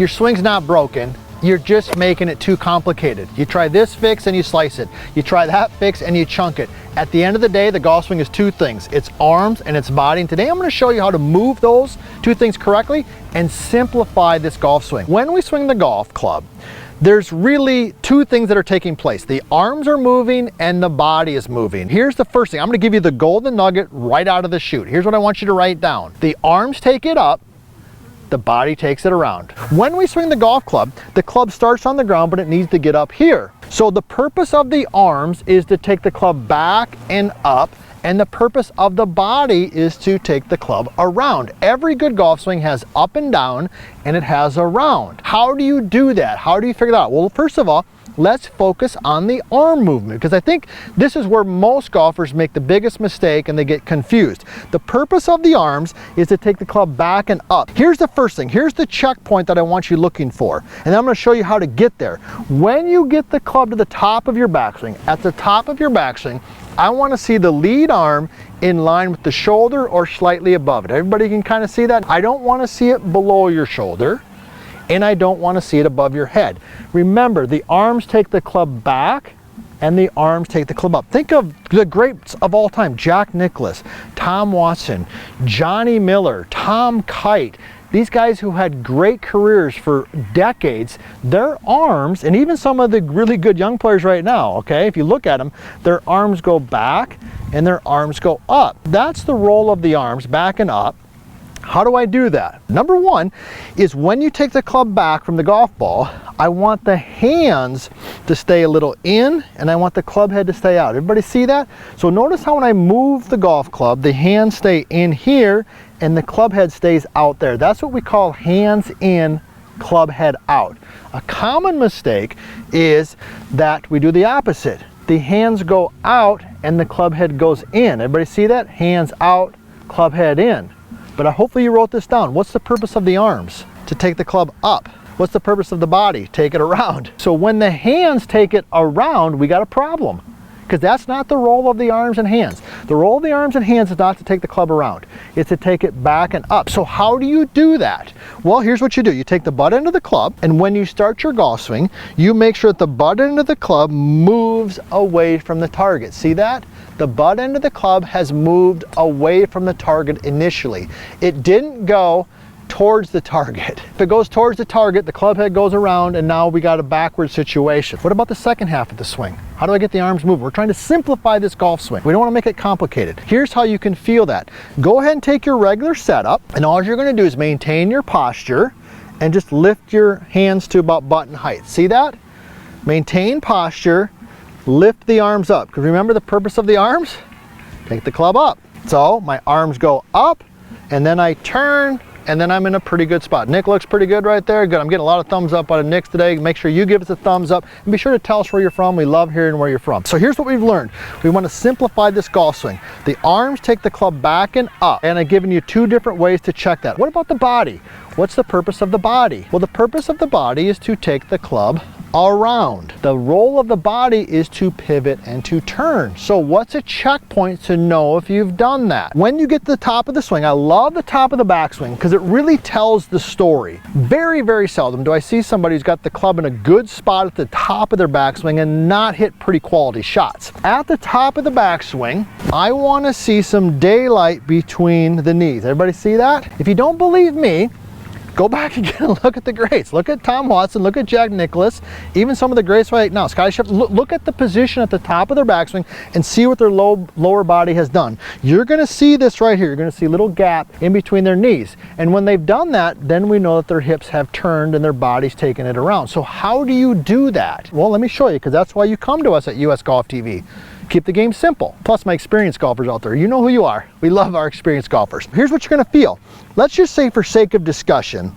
your swing's not broken. You're just making it too complicated. You try this fix and you slice it. You try that fix and you chunk it. At the end of the day, the golf swing is two things. It's arms and it's body. And today I'm going to show you how to move those two things correctly and simplify this golf swing. When we swing the golf club, there's really two things that are taking place. The arms are moving and the body is moving. Here's the first thing. I'm going to give you the golden nugget right out of the chute. Here's what I want you to write down. The arms take it up. The body takes it around. When we swing the golf club, the club starts on the ground, but it needs to get up here. So the purpose of the arms is to take the club back and up, and the purpose of the body is to take the club around. Every good golf swing has up and down, and it has around. How do you do that? How do you figure that out? Well, first of all, let's focus on the arm movement, because I think this is where most golfers make the biggest mistake and they get confused. The purpose of the arms is to take the club back and up. Here's the first thing. Here's the checkpoint that I want you looking for. And then I'm going to show you how to get there. When you get the club to the top of your backswing, at the top of your backswing, I want to see the lead arm in line with the shoulder or slightly above it. Everybody can kind of see that? I don't want to see it below your shoulder, and I don't want to see it above your head. Remember, the arms take the club back and the arms take the club up. Think of the greats of all time: Jack Nicklaus, Tom Watson, Johnny Miller, Tom Kite. These guys who had great careers for decades, their arms, and even some of the really good young players right now, okay, if you look at them, their arms go back and their arms go up. That's the role of the arms, back and up. How do I do that? Number one is when you take the club back from the golf ball, I want the hands to stay a little in and I want the club head to stay out. Everybody see that? So notice how when I move the golf club, the hands stay in here and the club head stays out there. That's what we call hands in, club head out. A common mistake is that we do the opposite. The hands go out and the club head goes in. Everybody see that? Hands out, club head in. But hopefully you wrote this down. What's the purpose of the arms? To take the club up. What's the purpose of the body? Take it around. So when the hands take it around, we got a problem, because that's not the role of the arms and hands. The role of the arms and hands is not to take the club around. It's to take it back and up. So how do you do that? Well, here's what you do. You take the butt end of the club, and when you start your golf swing, you make sure that the butt end of the club moves away from the target. See that? The butt end of the club has moved away from the target initially. It didn't go towards the target. If it goes towards the target, the club head goes around, and now we got a backward situation. What about the second half of the swing? How do I get the arms moving? We're trying to simplify this golf swing. We don't want to make it complicated. Here's how you can feel that. Go ahead and take your regular setup, and all you're going to do is maintain your posture and just lift your hands to about button height. See that? Maintain posture, lift the arms up. Because remember the purpose of the arms? Take the club up. So my arms go up, and then I turn, and then I'm in a pretty good spot. Nick looks pretty good right there. Good. I'm getting a lot of thumbs up out of Nick today. Make sure you give us a thumbs up, and be sure to tell us where you're from. We love hearing where you're from. So here's what we've learned. We want to simplify this golf swing. The arms take the club back and up, and I've given you two different ways to check that. What about the body? What's the purpose of the body? Well, the purpose of the body is to take the club around. The role of the body is to pivot and to turn. So what's a checkpoint to know if you've done that? When you get to the top of the swing, I love the top of the backswing because it really tells the story. Very, very seldom do I see somebody who's got the club in a good spot at the top of their backswing and not hit pretty quality shots. At the top of the backswing, I want to see some daylight between the knees. Everybody see that? If you don't believe me, go back and get a look at the greats. Look at Tom Watson, look at Jack Nicklaus, even some of the greats right now. Scotty Scheffler, look at the position at the top of their backswing and see what their lower body has done. You're going to see this right here. You're going to see a little gap in between their knees. And when they've done that, then we know that their hips have turned and their body's taking it around. So how do you do that? Well, let me show you, because that's why you come to us at US Golf TV. Keep the game simple. Plus my experienced golfers out there, you know who you are. We love our experienced golfers. Here's what you're gonna feel. Let's just say, for sake of discussion,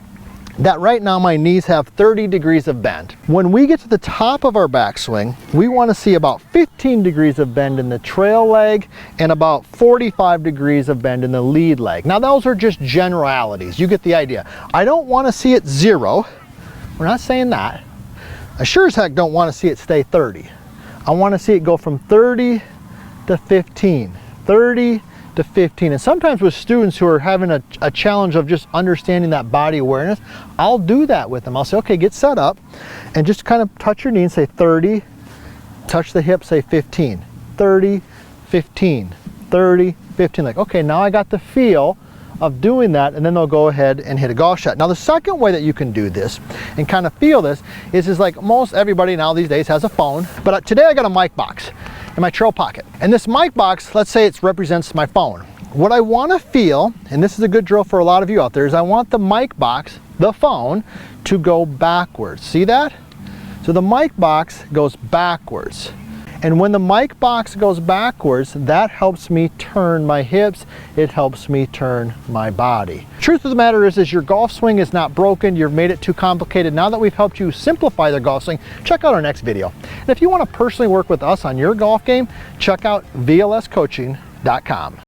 that right now my knees have 30 degrees of bend. When we get to the top of our backswing, we want to see about 15 degrees of bend in the trail leg and about 45 degrees of bend in the lead leg. Now those are just generalities. You get the idea. I don't want to see it 0. We're not saying that. I sure as heck don't want to see it stay 30. I want to see it go from 30 to 15, 30 to 15. And sometimes with students who are having a challenge of just understanding that body awareness, I'll do that with them. I'll say, okay, get set up and just kind of touch your knee and say 30, touch the hip, say 15, 30, 15, 30, 15. Like, okay, now I got the feel of doing that, and then they'll go ahead and hit a golf shot. Now the second way that you can do this and kind of feel this is like most everybody now these days has a phone, but today I got a mic box in my trail pocket. And this mic box, let's say it represents my phone. What I want to feel, and this is a good drill for a lot of you out there, is I want the mic box, the phone, to go backwards. See that? So the mic box goes backwards. And when the mic box goes backwards, that helps me turn my hips, it helps me turn my body. Truth of the matter is your golf swing is not broken, you've made it too complicated. Now that we've helped you simplify the golf swing, check out our next video. And if you want to personally work with us on your golf game, check out vlscoaching.com.